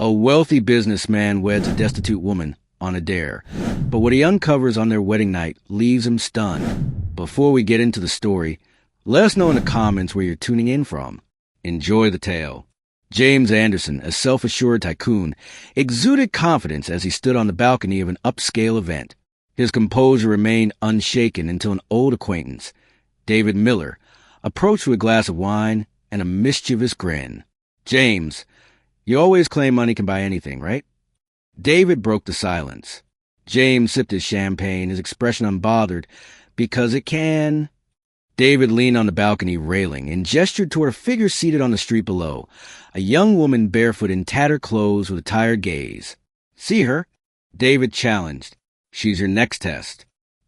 A wealthy businessman weds a destitute woman on a dare, but what he uncovers on their wedding night leaves him stunned. Before we get into the story, let us know in the comments where you're tuning in from. Enjoy the tale. James Anderson, a self-assured tycoon, exuded confidence as he stood on the balcony of an upscale event. His composure remained unshaken until an old acquaintance, David Miller, approached with a glass of wine and a mischievous grin. "James, you always claim money can buy anything, right?" David broke the silence. James sipped his champagne, his expression unbothered, "Because it can." David leaned on the balcony railing and gestured toward a figure seated on the street below, a young woman barefoot in tattered clothes with a tired gaze. "See her?" David challenged. "She's your next test.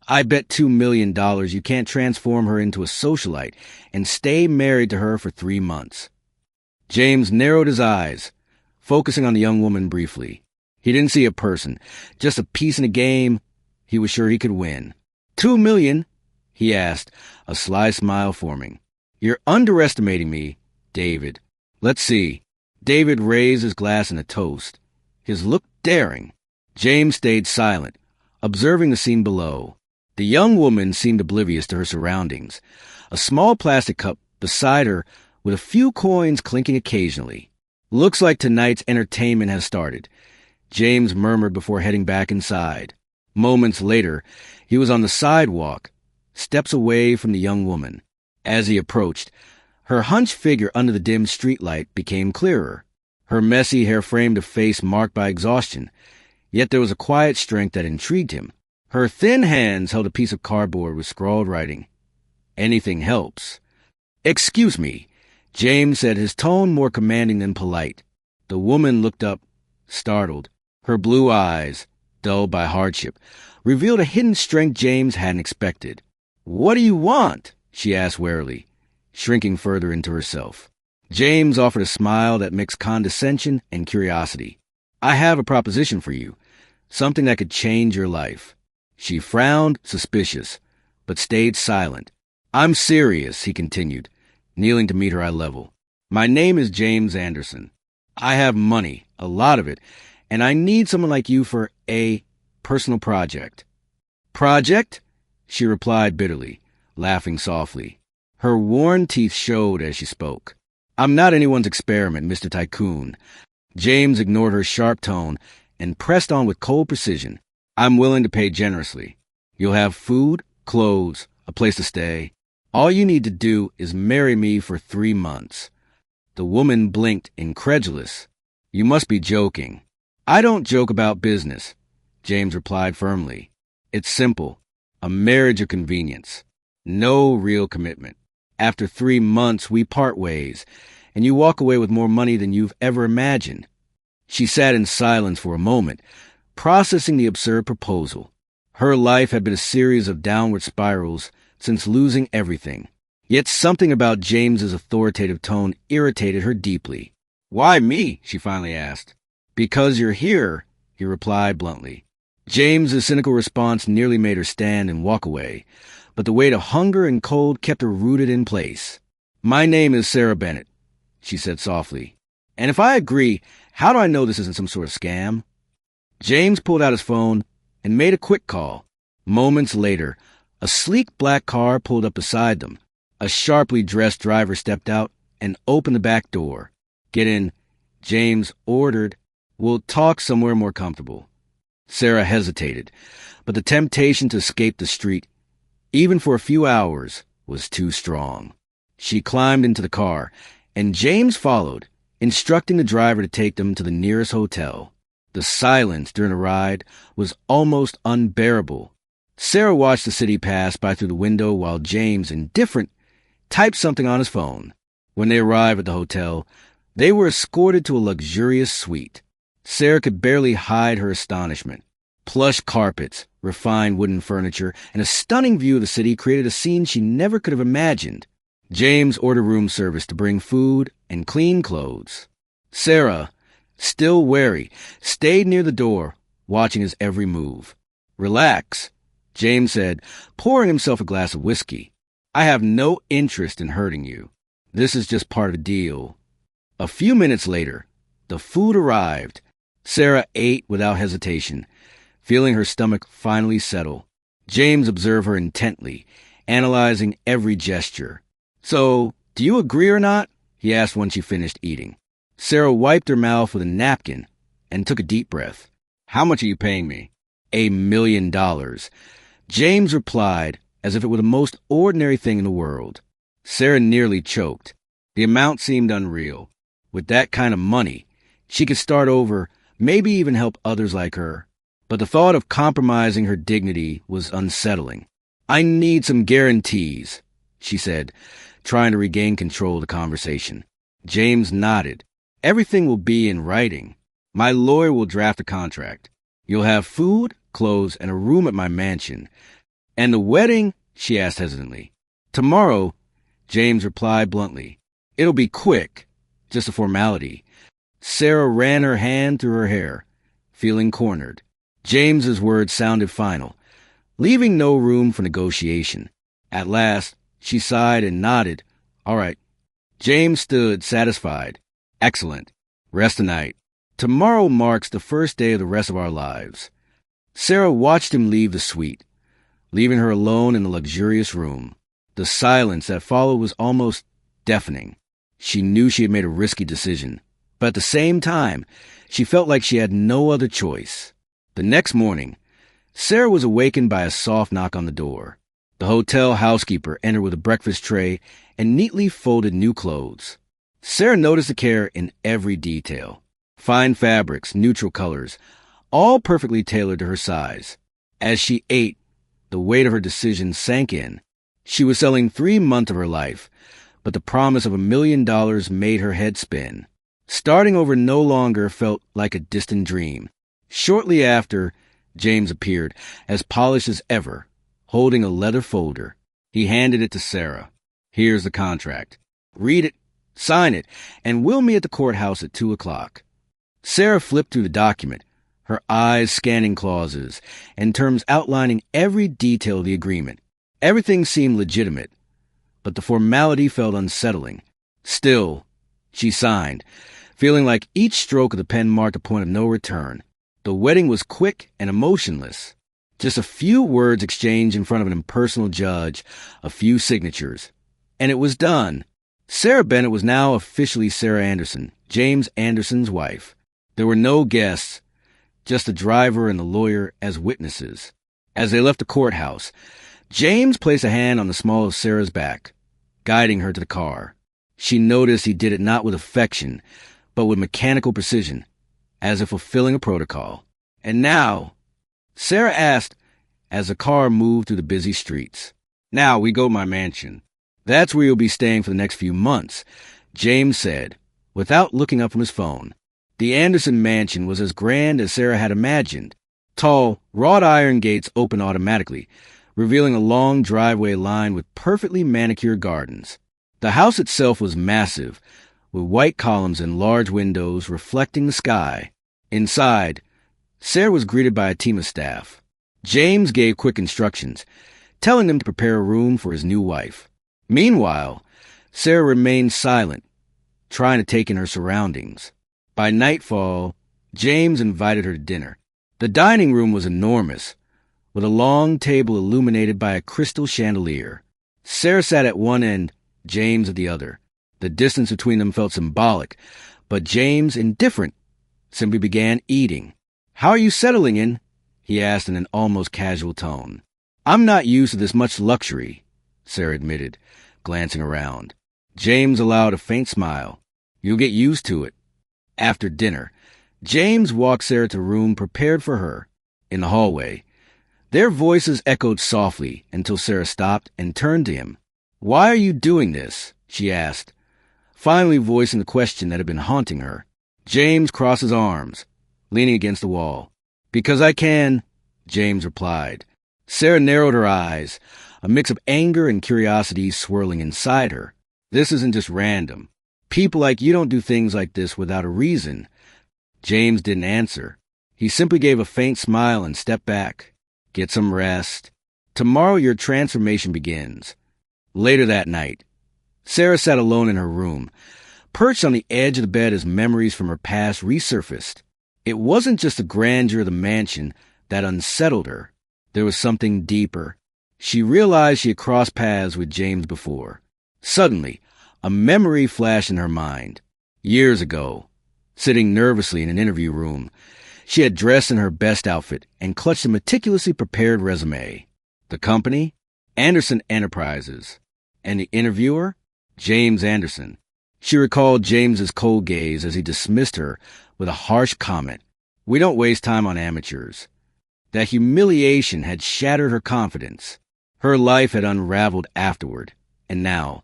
I bet $2 million you can't transform her into a socialite and stay married to her for 3 months. James narrowed his eyes, focusing on the young woman briefly. He didn't see a person, just a piece in a game he was sure he could win. $2 million? He asked, a sly smile forming. "You're underestimating me, David. Let's see." David raised his glass in a toast, his look daring. James stayed silent, observing the scene below. The young woman seemed oblivious to her surroundings, a small plastic cup beside her with a few coins clinking occasionally. "Looks like tonight's entertainment has started," James murmured before heading back inside. Moments later, he was on the sidewalk, steps away from the young woman. As he approached, her hunched figure under the dim streetlight became clearer. Her messy hair framed a face marked by exhaustion, yet there was a quiet strength that intrigued him. Her thin hands held a piece of cardboard with scrawled writing. "Anything helps." "Excuse me," James said, his tone more commanding than polite. The woman looked up, startled. Her blue eyes, dulled by hardship, revealed a hidden strength James hadn't expected. "What do you want?" she asked warily, shrinking further into herself. James offered a smile that mixed condescension and curiosity. "I have a proposition for you, something that could change your life." She frowned, suspicious, but stayed silent. "I'm serious," he continued, kneeling to meet her eye level. "My name is James Anderson. I have money, a lot of it, and I need someone like you for a personal project." "Project?" she replied bitterly, laughing softly. Her worn teeth showed as she spoke. "I'm not anyone's experiment, Mr. Tycoon." James ignored her sharp tone and pressed on with cold precision. "I'm willing to pay generously. You'll have food, clothes, a place to stay. All you need to do is marry me for 3 months. The woman blinked, incredulous. "You must be joking." "I don't joke about business," James replied firmly. "It's simple. A marriage of convenience. No real commitment. After 3 months, we part ways, and you walk away with more money than you've ever imagined." She sat in silence for a moment, processing the absurd proposal. Her life had been a series of downward spirals since losing everything. Yet something about James's authoritative tone irritated her deeply. "Why me?" she finally asked. "Because you're here," he replied bluntly. James's cynical response nearly made her stand and walk away, but the weight of hunger and cold kept her rooted in place. "My name is Sarah Bennett," she said softly. "And if I agree, how do I know this isn't some sort of scam?" James pulled out his phone and made a quick call. Moments later, a sleek black car pulled up beside them. A sharply dressed driver stepped out and opened the back door. "Get in," James ordered. "We'll talk somewhere more comfortable." Sarah hesitated, but the temptation to escape the street, even for a few hours, was too strong. She climbed into the car, and James followed, instructing the driver to take them to the nearest hotel. The silence during the ride was almost unbearable. Sarah watched the city pass by through the window while James, indifferent, typed something on his phone. When they arrived at the hotel, they were escorted to a luxurious suite. Sarah could barely hide her astonishment. Plush carpets, refined wooden furniture, and a stunning view of the city created a scene she never could have imagined. James ordered room service to bring food and clean clothes. Sarah, still wary, stayed near the door, watching his every move. "Relax," James said, pouring himself a glass of whiskey. "I have no interest in hurting you. This is just part of the deal." A few minutes later, The food arrived. Sarah ate without hesitation, feeling her stomach finally settle. James observed her intently, analyzing every gesture. "So, do you agree or not?" he asked when she finished eating. Sarah wiped her mouth with a napkin and took a deep breath. "How much are you paying me?" $1,000,000. James replied as if it were the most ordinary thing in the world. Sarah nearly choked. The amount seemed unreal. With that kind of money, she could start over, maybe even help others like her. But the thought of compromising her dignity was unsettling. "I need some guarantees," she said, trying to regain control of the conversation. James nodded. "Everything will be in writing. My lawyer will draft a contract. You'll have food, clothes, and a room at my mansion. And the wedding?" she asked hesitantly. "Tomorrow," James replied bluntly. "It'll be quick, just a formality." Sarah ran her hand through her hair, feeling cornered. James's words sounded final, leaving no room for negotiation. At last, she sighed and nodded. "All right." James stood, satisfied. "Excellent. Rest tonight. Tomorrow marks the first day of the rest of our lives." Sarah watched him leave the suite, leaving her alone in the luxurious room. The silence that followed was almost deafening. She knew she had made a risky decision, but at the same time, she felt like she had no other choice. The next morning, Sarah was awakened by a soft knock on the door. The hotel housekeeper entered with a breakfast tray and neatly folded new clothes. Sarah noticed the care in every detail. Fine fabrics, neutral colors, all perfectly tailored to her size. As she ate, the weight of her decision sank in. She was selling 3 months of her life, but the promise of $1,000,000 made her head spin. Starting over no longer felt like a distant dream. Shortly after, James appeared, as polished as ever, holding a leather folder. He handed it to Sarah. "Here's the contract. Read it, sign it, and we'll meet at the courthouse at 2:00. Sarah flipped through the document, her eyes scanning clauses and terms outlining every detail of the agreement. Everything seemed legitimate, but the formality felt unsettling. Still, she signed, feeling like each stroke of the pen marked a point of no return. The wedding was quick and emotionless. Just a few words exchanged in front of an impersonal judge, a few signatures, and it was done. Sarah Bennett was now officially Sarah Anderson, James Anderson's wife. There were no guests, just the driver and the lawyer as witnesses. As they left the courthouse, James placed a hand on the small of Sarah's back, guiding her to the car. She noticed he did it not with affection, but with mechanical precision, as if fulfilling a protocol. "And now," Sarah asked as the car moved through the busy streets. "Now we go to my mansion. That's where you'll be staying for the next few months," James said, without looking up from his phone. The Anderson mansion was as grand as Sarah had imagined. Tall, wrought iron gates opened automatically, revealing a long driveway lined with perfectly manicured gardens. The house itself was massive, with white columns and large windows reflecting the sky. Inside, Sarah was greeted by a team of staff. James gave quick instructions, telling them to prepare a room for his new wife. Meanwhile, Sarah remained silent, trying to take in her surroundings. By nightfall, James invited her to dinner. The dining room was enormous, with a long table illuminated by a crystal chandelier. Sarah sat at one end, James at the other. The distance between them felt symbolic, but James, indifferent, simply began eating. "How are you settling in?" he asked in an almost casual tone. "I'm not used to this much luxury," Sarah admitted, glancing around. James allowed a faint smile. "You'll get used to it." After dinner, James walked Sarah to a room prepared for her. In the hallway, their voices echoed softly until Sarah stopped and turned to him. "Why are you doing this?" she asked, finally voicing the question that had been haunting her. James crossed his arms, leaning against the wall. "Because I can," James replied. Sarah narrowed her eyes, a mix of anger and curiosity swirling inside her. "This isn't just random. People like you don't do things like this without a reason." James didn't answer. He simply gave a faint smile and stepped back. "Get some rest. Tomorrow your transformation begins." Later that night, Sarah sat alone in her room, Perched on the edge of the bed as memories from her past resurfaced. It wasn't just the grandeur of the mansion that unsettled her. There was something deeper. She realized she had crossed paths with James before. Suddenly, a memory flashed in her mind. Years ago, sitting nervously in an interview room, she had dressed in her best outfit and clutched a meticulously prepared resume. The company? Anderson Enterprises. And the interviewer? James Anderson. She recalled James's cold gaze as he dismissed her with a harsh comment. "We don't waste time on amateurs." That humiliation had shattered her confidence. Her life had unraveled afterward. And now,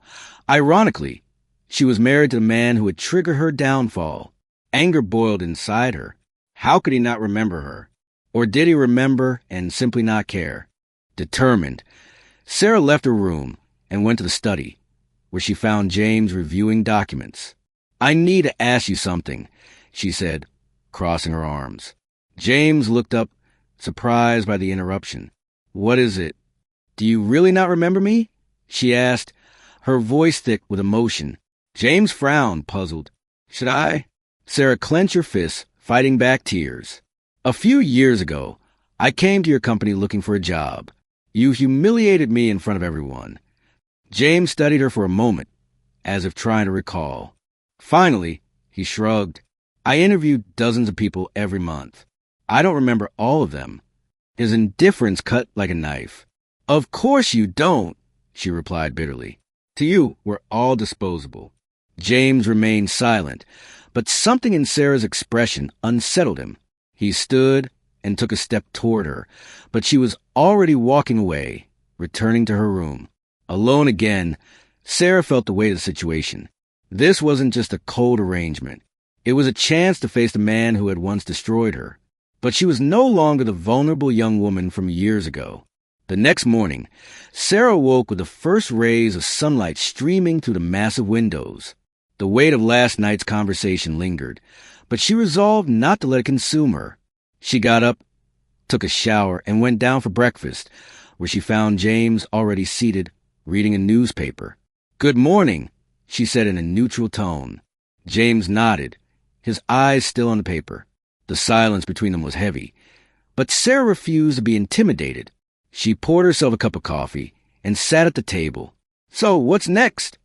ironically, she was married to the man who had triggered her downfall. Anger boiled inside her. How could he not remember her? Or did he remember and simply not care? Determined, Sarah left her room and went to the study, where she found James reviewing documents. "I need to ask you something," she said, crossing her arms. James looked up, surprised by the interruption. "What is it? Do you really not remember me?" she asked, her voice thick with emotion. James frowned, puzzled. "Should I?" Sarah clenched her fists, fighting back tears. "A few years ago, I came to your company looking for a job. You humiliated me in front of everyone." James studied her for a moment, as if trying to recall. Finally, he shrugged. "I interviewed dozens of people every month. I don't remember all of them." His indifference cut like a knife. "Of course you don't," she replied bitterly. "To you, we're all disposable." James remained silent, but something in Sarah's expression unsettled him. He stood and took a step toward her, but she was already walking away, returning to her room. Alone again, Sarah felt the weight of the situation. This wasn't just a cold arrangement. It was a chance to face the man who had once destroyed her. But she was no longer the vulnerable young woman from years ago. The next morning, Sarah woke with the first rays of sunlight streaming through the massive windows. The weight of last night's conversation lingered, but she resolved not to let it consume her. She got up, took a shower, and went down for breakfast, where she found James already seated, reading a newspaper. "Good morning," she said in a neutral tone. James nodded, his eyes still on the paper. The silence between them was heavy, but Sarah refused to be intimidated. She poured herself a cup of coffee and sat at the table. "So, what's next?"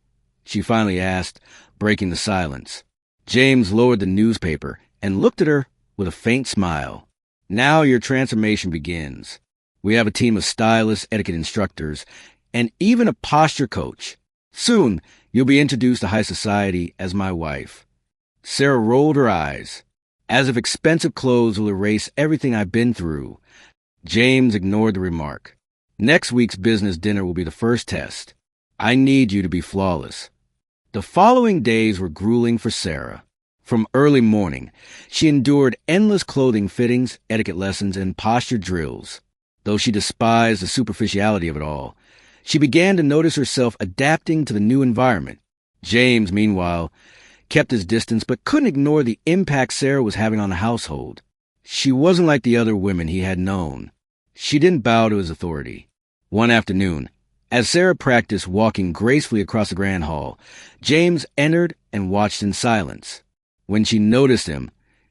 she finally asked, breaking the silence. James lowered the newspaper and looked at her with a faint smile. "Now your transformation begins. We have a team of stylists, etiquette instructors, and even a posture coach. Soon, you'll be introduced to high society as my wife." Sarah rolled her eyes. "As if expensive clothes will erase everything I've been through." James ignored the remark. "Next week's business dinner will be the first test. I need you to be flawless." The following days were grueling for Sarah. From early morning, she endured endless clothing fittings, etiquette lessons, and posture drills. Though she despised the superficiality of it all, she began to notice herself adapting to the new environment. James, meanwhile, kept his distance but couldn't ignore the impact Sarah was having on the household. She wasn't like the other women he had known. She didn't bow to his authority. One afternoon, as Sarah practiced walking gracefully across the grand hall, James entered and watched in silence. When she noticed him,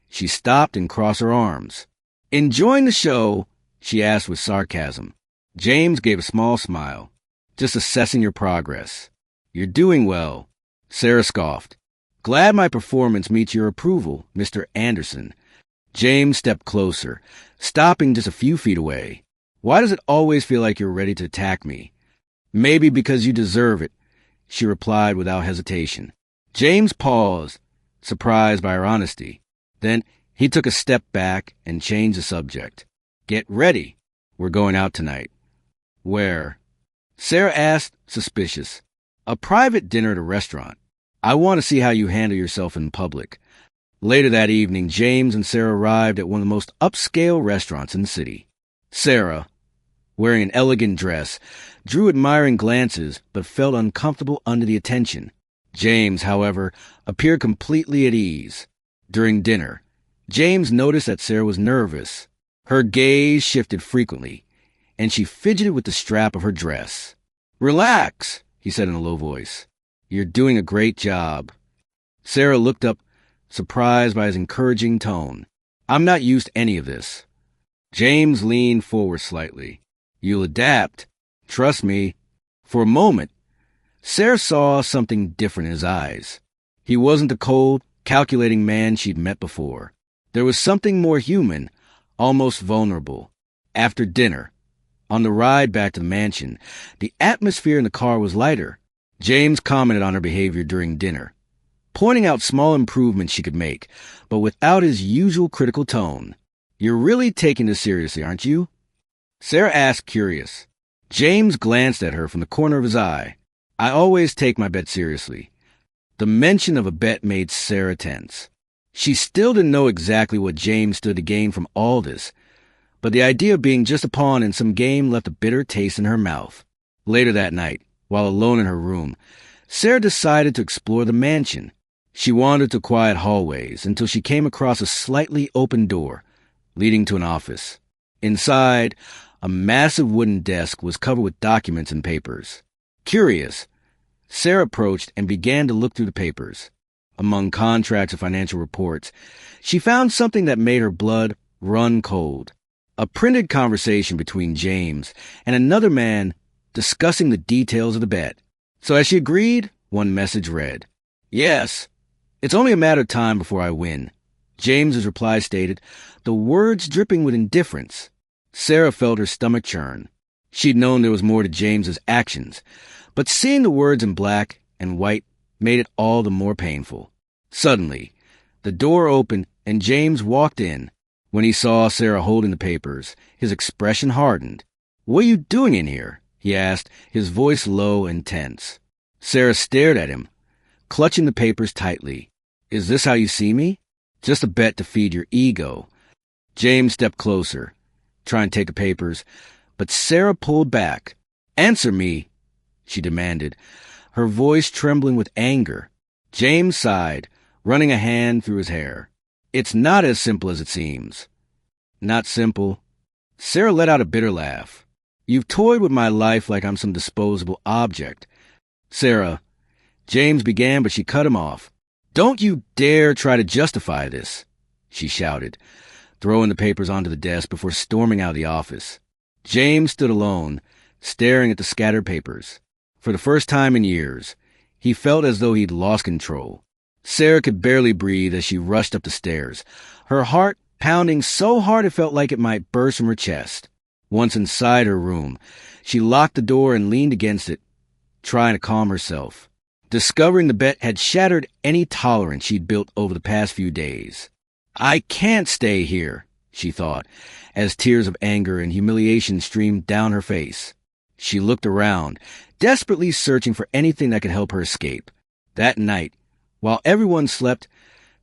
she stopped and crossed her arms. "Enjoying the show?" she asked with sarcasm. James gave a small smile. "Just assessing your progress." "You're doing well," Sarah scoffed. "Glad my performance meets your approval, Mr. Anderson." James stepped closer, stopping just a few feet away. "Why does it always feel like you're ready to attack me?" "Maybe because you deserve it," she replied without hesitation. James paused, surprised by her honesty. Then he took a step back and changed the subject. "Get ready. We're going out tonight." "Where?" Sarah asked, suspicious. "A private dinner at a restaurant. I want to see how you handle yourself in public." Later that evening, James and Sarah arrived at one of the most upscale restaurants in the city. Sarah, wearing an elegant dress, drew admiring glances but felt uncomfortable under the attention. James, however, appeared completely at ease. During dinner, James noticed that Sarah was nervous. Her gaze shifted frequently, and she fidgeted with the strap of her dress. "Relax," he said in a low voice. "You're doing a great job." Sarah looked up, surprised by his encouraging tone. I'm not used to any of this. James leaned forward slightly. You'll adapt. Trust me. For a moment, Sarah saw something different in his eyes. He wasn't the cold, calculating man she'd met before. There was something more human, almost vulnerable. After dinner, on the ride back to the mansion, the atmosphere in the car was lighter. James commented on her behavior during dinner, pointing out small improvements she could make, but without his usual critical tone. You're really taking this seriously, aren't you? Sarah asked, curious. James glanced at her from the corner of his eye. I always take my bet seriously. The mention of a bet made Sarah tense. She still didn't know exactly what James stood to gain from all this, but the idea of being just a pawn in some game left a bitter taste in her mouth. Later that night, while alone in her room, Sarah decided to explore the mansion. She wandered to quiet hallways until she came across a slightly open door leading to an office. Inside, a massive wooden desk was covered with documents and papers. Curious, Sarah approached and began to look through the papers. Among contracts and financial reports, she found something that made her blood run cold. A printed conversation between James and another man discussing the details of the bet. So as she agreed, one message read, Yes, it's only a matter of time before I win. James's reply stated, the words dripping with indifference. Sarah felt her stomach churn. She'd known there was more to James's actions, but seeing the words in black and white made it all the more painful. Suddenly, the door opened and James walked in. When he saw Sarah holding the papers, his expression hardened. What are you doing in here? He asked, his voice low and tense. Sarah stared at him, clutching the papers tightly. Is this how you see me? Just a bet to feed your ego. James stepped closer, trying to take the papers, but Sarah pulled back. Answer me, she demanded, her voice trembling with anger. James sighed, running a hand through his hair. It's not as simple as it seems. Not simple. Sarah let out a bitter laugh. You've toyed with my life like I'm some disposable object. Sarah, James began, but she cut him off. Don't you dare try to justify this, she shouted, throwing the papers onto the desk before storming out of the office. James stood alone, staring at the scattered papers. For the first time in years, he felt as though he'd lost control. Sarah could barely breathe as she rushed up the stairs, her heart pounding so hard it felt like it might burst from her chest. Once inside her room, she locked the door and leaned against it, trying to calm herself. Discovering the bet had shattered any tolerance she'd built over the past few days. I can't stay here, she thought, as tears of anger and humiliation streamed down her face. She looked around, desperately searching for anything that could help her escape. That night, while everyone slept,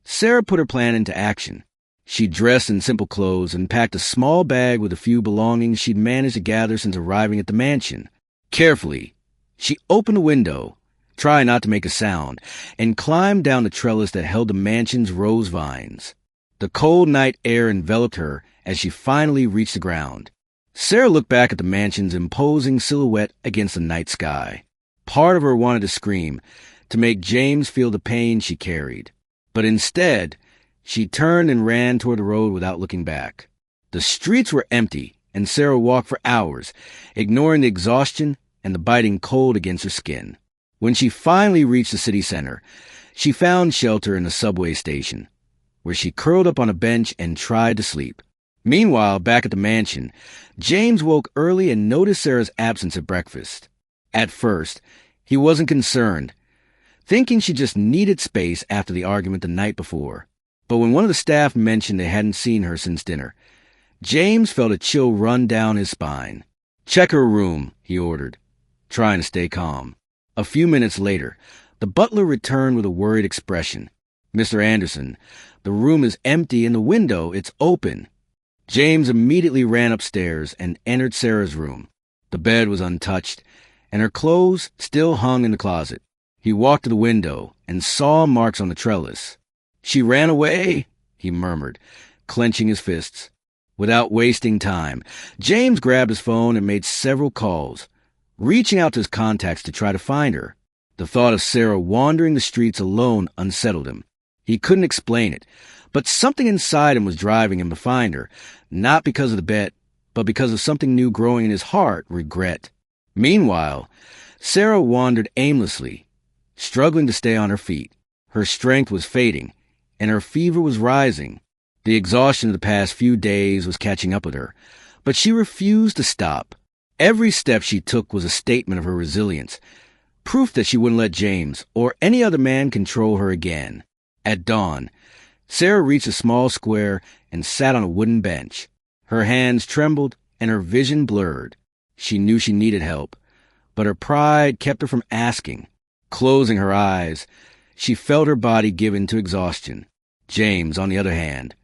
Sarah put her plan into action. She dressed in simple clothes and packed a small bag with a few belongings she'd managed to gather since arriving at the mansion. Carefully, she opened the window, trying not to make a sound, and climbed down the trellis that held the mansion's rose vines. The cold night air enveloped her as she finally reached the ground. Sarah looked back at the mansion's imposing silhouette against the night sky. Part of her wanted to scream, to make James feel the pain she carried. But instead, she turned and ran toward the road without looking back. The streets were empty, and Sarah walked for hours, ignoring the exhaustion and the biting cold against her skin. When she finally reached the city center, she found shelter in a subway station, where she curled up on a bench and tried to sleep. Meanwhile, back at the mansion, James woke early and noticed Sarah's absence at breakfast. At first, he wasn't concerned, thinking she just needed space after the argument the night before. But when one of the staff mentioned they hadn't seen her since dinner, James felt a chill run down his spine. Check her room, he ordered, trying to stay calm. A few minutes later, the butler returned with a worried expression. Mr. Anderson, the room is empty and the window, it's open. James immediately ran upstairs and entered Sarah's room. The bed was untouched, and her clothes still hung in the closet. He walked to the window and saw marks on the trellis. She ran away, he murmured, clenching his fists. Without wasting time, James grabbed his phone and made several calls, reaching out to his contacts to try to find her. The thought of Sarah wandering the streets alone unsettled him. He couldn't explain it, but something inside him was driving him to find her, not because of the bet, but because of something new growing in his heart, regret. Meanwhile, Sarah wandered aimlessly, struggling to stay on her feet. Her strength was fading, and her fever was rising. The exhaustion of the past few days was catching up with her, but she refused to stop. Every step she took was a statement of her resilience, proof that she wouldn't let James or any other man control her again. At dawn, Sarah reached a small square and sat on a wooden bench. Her hands trembled and her vision blurred. She knew she needed help, but her pride kept her from asking. Closing her eyes, she felt her body give in to exhaustion. James, on the other hand,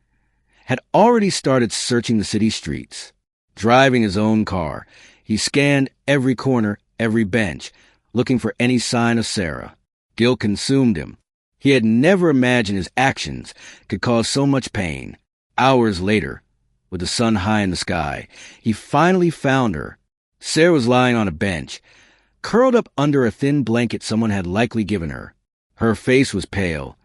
had already started searching the city streets. Driving his own car, he scanned every corner, every bench, looking for any sign of Sarah. Guilt consumed him. He had never imagined his actions could cause so much pain. Hours later, with the sun high in the sky, he finally found her. Sarah was lying on a bench, curled up under a thin blanket someone had likely given her. Her face was pale,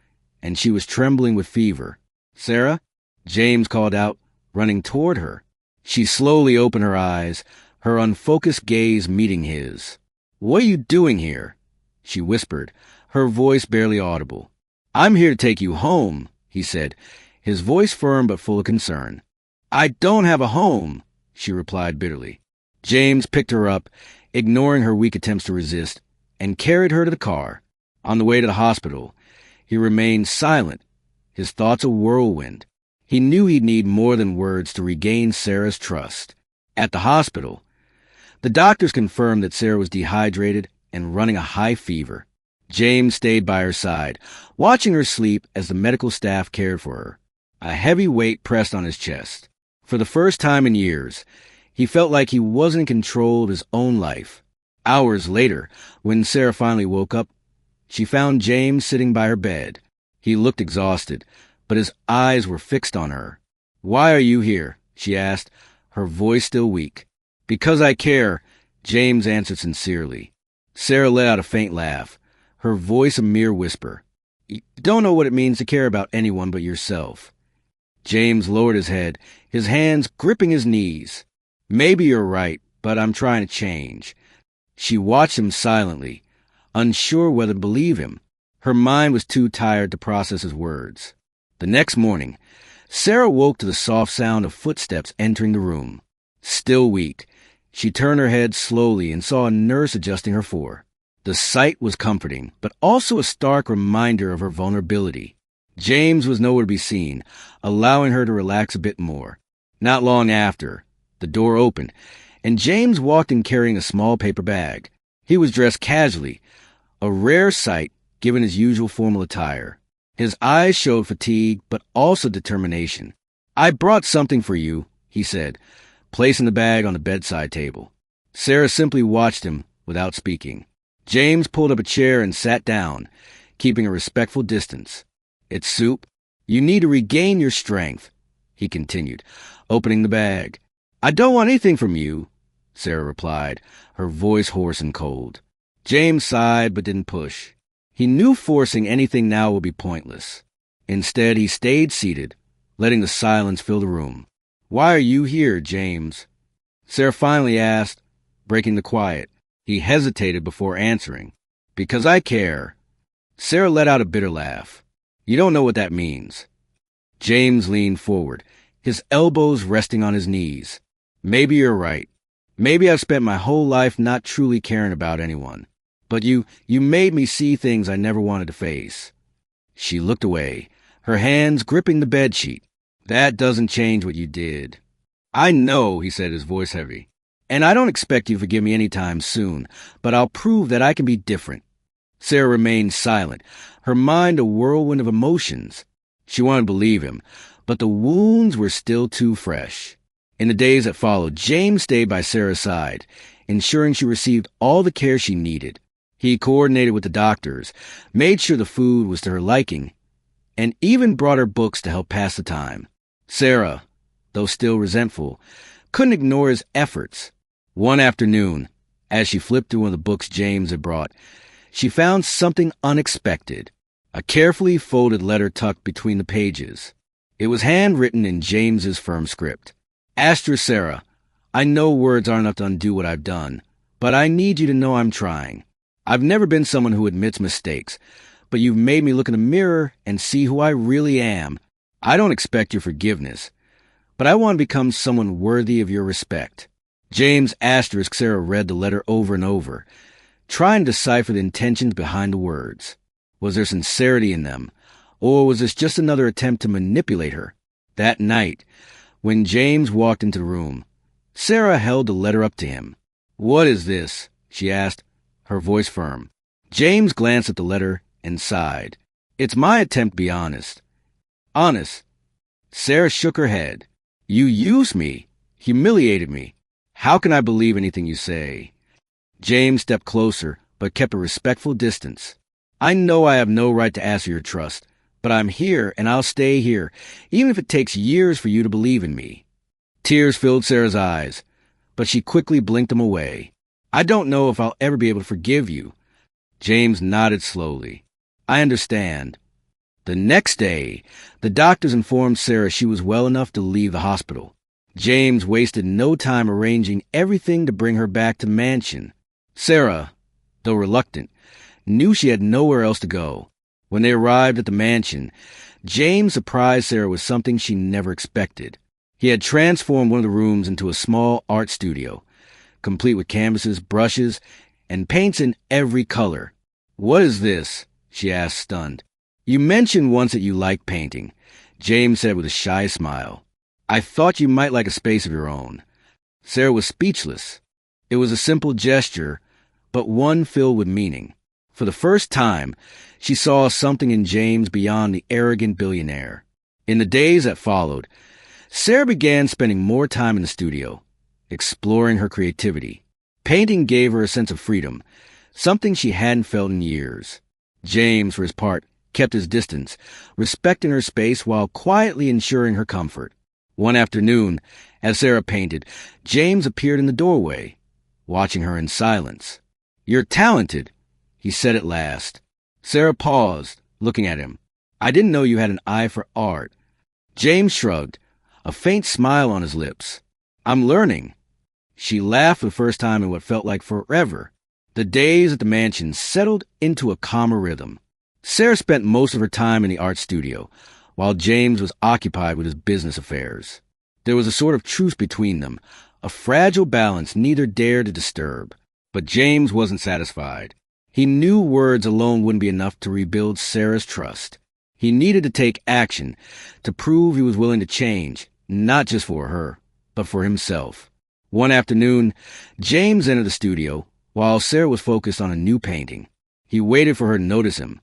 and she was trembling with fever. "Sarah?" James called out, running toward her. She slowly opened her eyes, her unfocused gaze meeting his. "What are you doing here?" she whispered, her voice barely audible. "I'm here to take you home," he said, his voice firm but full of concern. "I don't have a home," she replied bitterly. James picked her up, ignoring her weak attempts to resist, and carried her to the car. On the way to the hospital, he remained silent, his thoughts a whirlwind. He knew he'd need more than words to regain Sarah's trust. At the hospital, the doctors confirmed that Sarah was dehydrated and running a high fever. James stayed by her side, watching her sleep as the medical staff cared for her. A heavy weight pressed on his chest. For the first time in years, he felt like he wasn't in control of his own life. Hours later, when Sarah finally woke up, she found James sitting by her bed. He looked exhausted, but his eyes were fixed on her. "Why are you here?" she asked, her voice still weak. "Because I care," James answered sincerely. Sarah let out a faint laugh, her voice a mere whisper. "You don't know what it means to care about anyone but yourself." James lowered his head, his hands gripping his knees. "Maybe you're right, but I'm trying to change." She watched him silently, unsure whether to believe him. Her mind was too tired to process his words. The next morning, Sarah woke to the soft sound of footsteps entering the room. Still weak, she turned her head slowly and saw a nurse adjusting her fore. The sight was comforting, but also a stark reminder of her vulnerability. James was nowhere to be seen, allowing her to relax a bit more. Not long after, the door opened, and James walked in carrying a small paper bag. He was dressed casually, a rare sight given his usual formal attire. His eyes showed fatigue, but also determination. "I brought something for you," he said, placing the bag on the bedside table. Sarah simply watched him without speaking. James pulled up a chair and sat down, keeping a respectful distance. "It's soup. You need to regain your strength," he continued, opening the bag. "I don't want anything from you," Sarah replied, her voice hoarse and cold. James sighed but didn't push. He knew forcing anything now would be pointless. Instead, he stayed seated, letting the silence fill the room. "Why are you here, James?" Sarah finally asked, breaking the quiet. He hesitated before answering. "Because I care." Sarah let out a bitter laugh. "You don't know what that means." James leaned forward, his elbows resting on his knees. "Maybe you're right. Maybe I've spent my whole life not truly caring about anyone. But you made me see things I never wanted to face." She looked away, her hands gripping the bedsheet. "That doesn't change what you did." "I know," he said, his voice heavy. "And I don't expect you to forgive me any time soon, but I'll prove that I can be different." Sarah remained silent, her mind a whirlwind of emotions. She wanted to believe him, but the wounds were still too fresh. In the days that followed, James stayed by Sarah's side, ensuring she received all the care she needed. He coordinated with the doctors, made sure the food was to her liking, and even brought her books to help pass the time. Sarah, though still resentful, couldn't ignore his efforts. One afternoon, as she flipped through one of the books James had brought, she found something unexpected. A carefully folded letter tucked between the pages. It was handwritten in James's firm script. Asterisk Sarah, I know words aren't enough to undo what I've done, but I need you to know I'm trying. I've never been someone who admits mistakes, but you've made me look in the mirror and see who I really am. I don't expect your forgiveness, but I want to become someone worthy of your respect. James asterisk Sarah read the letter over and over, trying to decipher the intentions behind the words. Was there sincerity in them, or was this just another attempt to manipulate her? That night, when James walked into the room, Sarah held the letter up to him. "What is this?" she asked, her voice firm. James glanced at the letter and sighed. "It's my attempt to be honest." "Honest?" Sarah shook her head. "You used me, humiliated me. How can I believe anything you say?" James stepped closer, but kept a respectful distance. "I know I have no right to ask for your trust, but I'm here and I'll stay here, even if it takes years for you to believe in me." Tears filled Sarah's eyes, but she quickly blinked them away. "I don't know if I'll ever be able to forgive you." James nodded slowly. "I understand." The next day, the doctors informed Sarah she was well enough to leave the hospital. James wasted no time arranging everything to bring her back to Mansion. Sarah, though reluctant, knew she had nowhere else to go. When they arrived at the mansion, James surprised Sarah with something she never expected. He had transformed one of the rooms into a small art studio, complete with canvases, brushes, and paints in every color. "What is this?" she asked, stunned. "You mentioned once that you liked painting," James said with a shy smile. "I thought you might like a space of your own." Sarah was speechless. It was a simple gesture, but one filled with meaning. For the first time, she saw something in James beyond the arrogant billionaire. In the days that followed, Sarah began spending more time in the studio, exploring her creativity. Painting gave her a sense of freedom, something she hadn't felt in years. James, for his part, kept his distance, respecting her space while quietly ensuring her comfort. One afternoon, as Sarah painted, James appeared in the doorway, watching her in silence. "You're talented," he said at last. Sarah paused, looking at him. "I didn't know you had an eye for art." James shrugged, a faint smile on his lips. "I'm learning." She laughed for the first time in what felt like forever. The days at the mansion settled into a calmer rhythm. Sarah spent most of her time in the art studio, while James was occupied with his business affairs. There was a sort of truce between them, a fragile balance neither dared to disturb. But James wasn't satisfied. He knew words alone wouldn't be enough to rebuild Sarah's trust. He needed to take action, to prove he was willing to change, not just for her, but for himself. One afternoon, James entered the studio, while Sarah was focused on a new painting. He waited for her to notice him,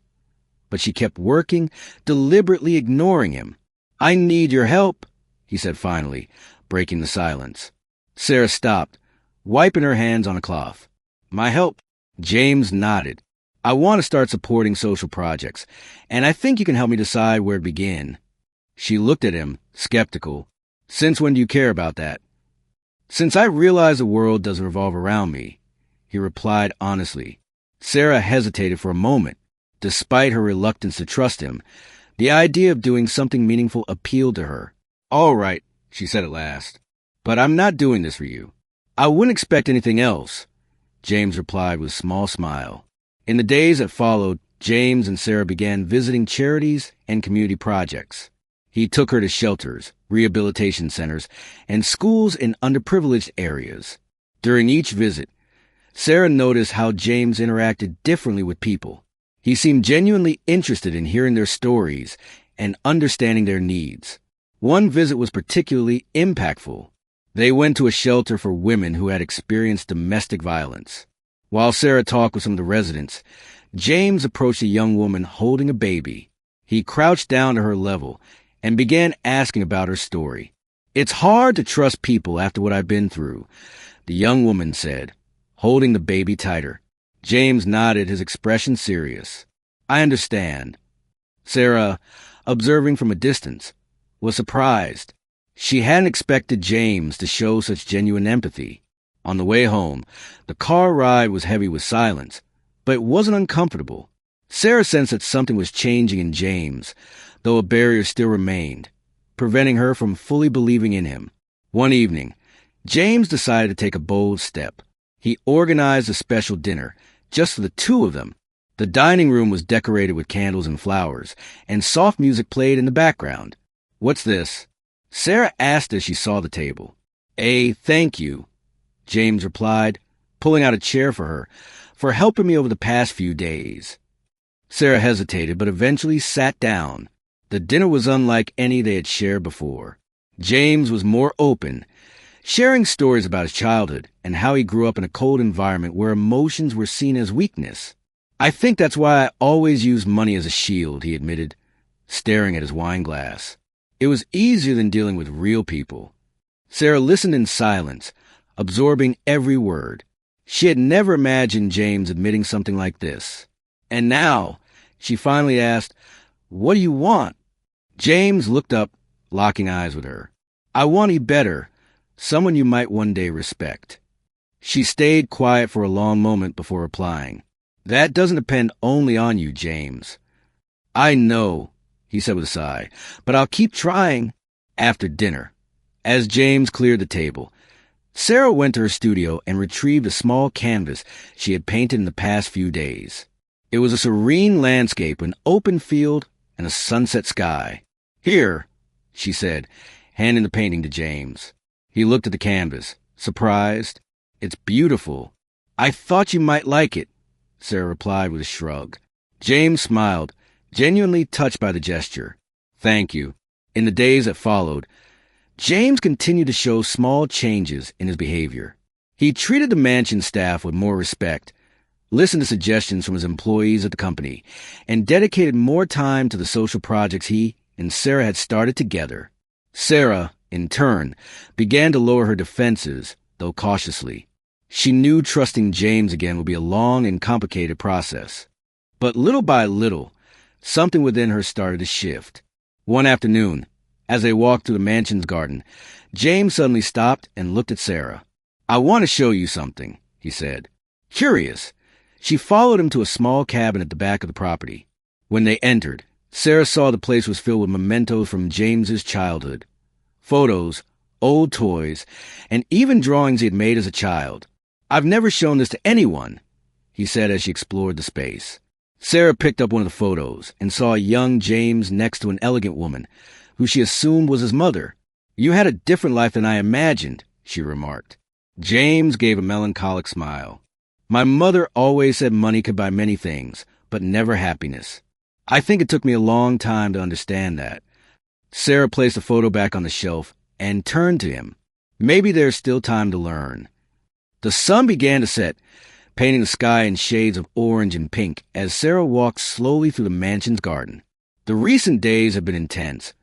but she kept working, deliberately ignoring him. "I need your help," he said finally, breaking the silence. Sarah stopped, wiping her hands on a cloth. "My help?" James nodded. "I want to start supporting social projects, and I think you can help me decide where to begin." She looked at him, skeptical. "Since when do you care about that?" "Since I realize the world doesn't revolve around me," he replied honestly. Sarah hesitated for a moment. Despite her reluctance to trust him, the idea of doing something meaningful appealed to her. "All right," she said at last, "but I'm not doing this for you." "I wouldn't expect anything else," James replied with a small smile. In the days that followed, James and Sarah began visiting charities and community projects. He took her to shelters, rehabilitation centers, and schools in underprivileged areas. During each visit, Sarah noticed how James interacted differently with people. He seemed genuinely interested in hearing their stories and understanding their needs. One visit was particularly impactful. They went to a shelter for women who had experienced domestic violence. While Sarah talked with some of the residents, James approached a young woman holding a baby. He crouched down to her level and began asking about her story. "It's hard to trust people after what I've been through," the young woman said, holding the baby tighter. James nodded, his expression serious. "I understand." Sarah, observing from a distance, was surprised. She hadn't expected James to show such genuine empathy. On the way home, the car ride was heavy with silence, but it wasn't uncomfortable. Sarah sensed that something was changing in James, though a barrier still remained, preventing her from fully believing in him. One evening, James decided to take a bold step. He organized a special dinner, just for the two of them. The dining room was decorated with candles and flowers, and soft music played in the background. "What's this?" Sarah asked as she saw the table. "Thank you," James replied, pulling out a chair for helping me over the past few days. Sarah hesitated, but eventually sat down. The dinner was unlike any they had shared before. James was more open, sharing stories about his childhood and how he grew up in a cold environment where emotions were seen as weakness. "I think that's why I always used money as a shield," he admitted, staring at his wine glass. "It was easier than dealing with real people." Sarah listened in silence, absorbing every word. She had never imagined James admitting something like this. "And now," she finally asked, "what do you want?" James looked up, locking eyes with her. "I want you better, someone you might one day respect." She stayed quiet for a long moment before replying. "That doesn't depend only on you, James." "I know," he said with a sigh, "but I'll keep trying." After dinner, as James cleared the table, Sarah went to her studio and retrieved a small canvas she had painted in the past few days. It was a serene landscape, an open field, and a sunset sky. "Here," she said, handing the painting to James. He looked at the canvas, surprised. "It's beautiful. I thought you might like it," Sarah replied with a shrug. James smiled, genuinely touched by the gesture. "Thank you." In the days that followed, James continued to show small changes in his behavior. He treated the mansion staff with more respect, listened to suggestions from his employees at the company, and dedicated more time to the social projects he and Sarah had started together. Sarah, in turn, began to lower her defenses, though cautiously. She knew trusting James again would be a long and complicated process. But little by little, something within her started to shift. One afternoon, as they walked through the mansion's garden, James suddenly stopped and looked at Sarah. "I want to show you something," he said. Curious, she followed him to a small cabin at the back of the property. When they entered, Sarah saw the place was filled with mementos from James's childhood. Photos, old toys, and even drawings he had made as a child. "I've never shown this to anyone," he said as she explored the space. Sarah picked up one of the photos and saw a young James next to an elegant woman, who she assumed was his mother. "You had a different life than I imagined," she remarked. James gave a melancholic smile. "My mother always said money could buy many things, but never happiness. I think it took me a long time to understand that." Sarah placed the photo back on the shelf and turned to him. Maybe there's still time to learn. The sun began to set, painting the sky in shades of orange and pink as Sarah walked slowly through the mansion's garden. The recent days had been intense,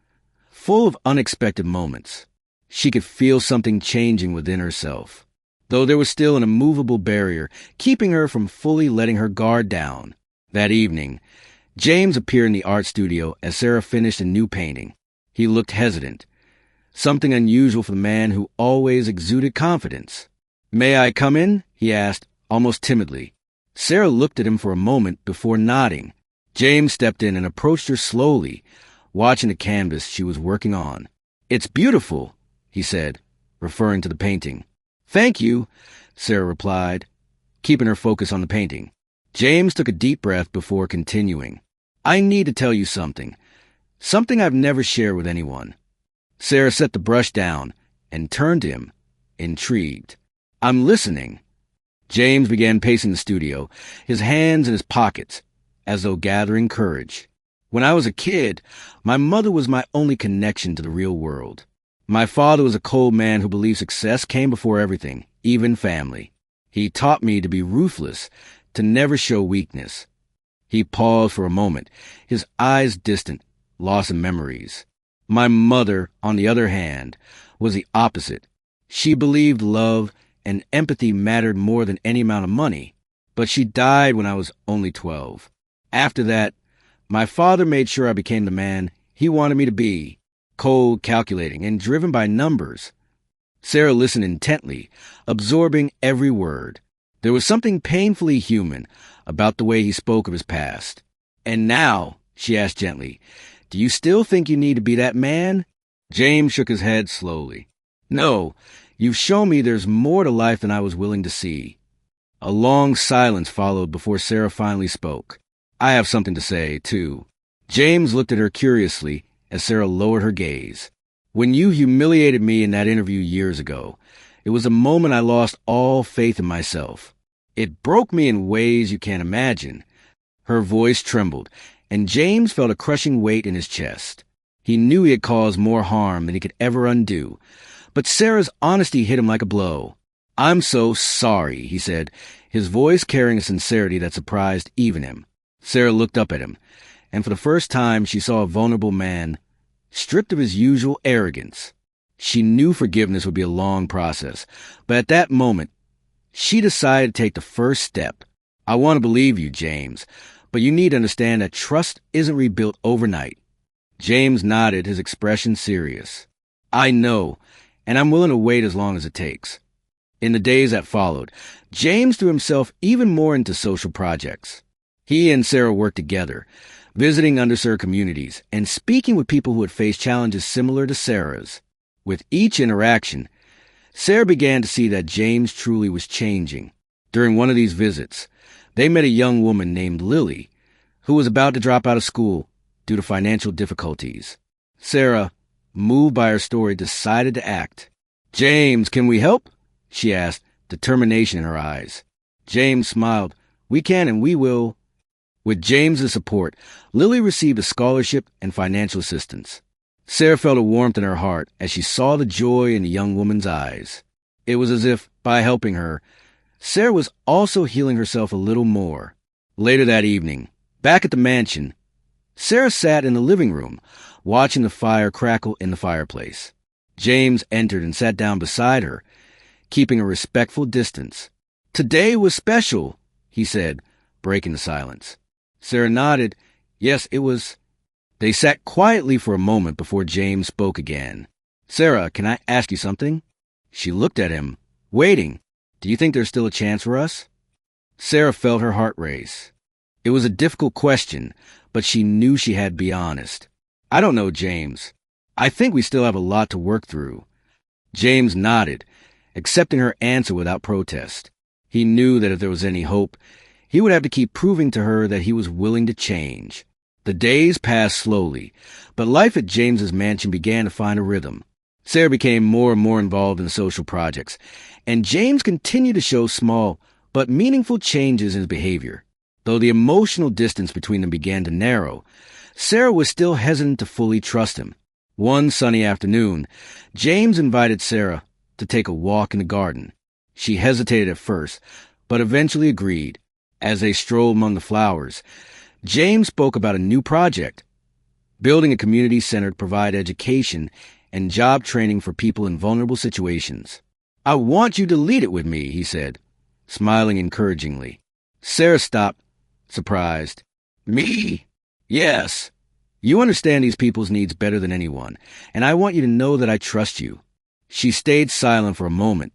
full of unexpected moments. She could feel something changing within herself, though there was still an immovable barrier keeping her from fully letting her guard down. That evening, James appeared in the art studio as Sarah finished a new painting. He looked hesitant, something unusual for the man who always exuded confidence. "May I come in?" he asked, almost timidly. Sarah looked at him for a moment before nodding. James stepped in and approached her slowly, watching the canvas she was working on. "It's beautiful," he said, referring to the painting. "Thank you," Sarah replied, keeping her focus on the painting. James took a deep breath before continuing. "I need to tell you something I've never shared with anyone." Sarah set the brush down and turned to him, intrigued. "I'm listening." James began pacing the studio, his hands in his pockets, as though gathering courage. "When I was a kid, my mother was my only connection to the real world. My father was a cold man who believed success came before everything, even family. He taught me to be ruthless, to never show weakness." He paused for a moment, his eyes distant, lost in memories. "My mother, on the other hand, was the opposite. She believed love and empathy mattered more than any amount of money, but she died when I was only 12. After that, my father made sure I became the man he wanted me to be, cold, calculating, and driven by numbers." Sarah listened intently, absorbing every word. There was something painfully human about the way he spoke of his past. "And now," she asked gently, "do you still think you need to be that man?" James shook his head slowly. "No, you've shown me there's more to life than I was willing to see." A long silence followed before Sarah finally spoke. "I have something to say, too." James looked at her curiously as Sarah lowered her gaze. "When you humiliated me in that interview years ago, it was a moment I lost all faith in myself. It broke me in ways you can't imagine." Her voice trembled, and James felt a crushing weight in his chest. He knew he had caused more harm than he could ever undo, but Sarah's honesty hit him like a blow. "I'm so sorry," he said, his voice carrying a sincerity that surprised even him. Sarah looked up at him, and for the first time she saw a vulnerable man, stripped of his usual arrogance. She knew forgiveness would be a long process, but at that moment, she decided to take the first step. "I want to believe you, James, but you need to understand that trust isn't rebuilt overnight." James nodded, his expression serious. "I know, and I'm willing to wait as long as it takes." In the days that followed, James threw himself even more into social projects. He and Sarah worked together, visiting underserved communities and speaking with people who had faced challenges similar to Sarah's. With each interaction, Sarah began to see that James truly was changing. During one of these visits, they met a young woman named Lily, who was about to drop out of school due to financial difficulties. Sarah, moved by her story, decided to act. "James, can we help?" she asked, determination in her eyes. James smiled. "We can and we will." With James's support, Lily received a scholarship and financial assistance. Sarah felt a warmth in her heart as she saw the joy in the young woman's eyes. It was as if, by helping her, Sarah was also healing herself a little more. Later that evening, back at the mansion, Sarah sat in the living room, watching the fire crackle in the fireplace. James entered and sat down beside her, keeping a respectful distance. "Today was special," he said, breaking the silence. Sarah nodded. "Yes, it was." They sat quietly for a moment before James spoke again. "Sarah, can I ask you something?" She looked at him, waiting. "Do you think there's still a chance for us?" Sarah felt her heart race. It was a difficult question, but she knew she had to be honest. "I don't know, James. I think we still have a lot to work through." James nodded, accepting her answer without protest. He knew that if there was any hope, he would have to keep proving to her that he was willing to change. The days passed slowly, but life at James's mansion began to find a rhythm. Sarah became more and more involved in social projects, and James continued to show small but meaningful changes in his behavior. Though the emotional distance between them began to narrow, Sarah was still hesitant to fully trust him. One sunny afternoon, James invited Sarah to take a walk in the garden. She hesitated at first, but eventually agreed. As they strolled among the flowers, James spoke about a new project, building a community center to provide education and job training for people in vulnerable situations. "I want you to lead it with me," he said, smiling encouragingly. Sarah stopped, surprised. "Me?" "Yes. You understand these people's needs better than anyone, and I want you to know that I trust you." She stayed silent for a moment,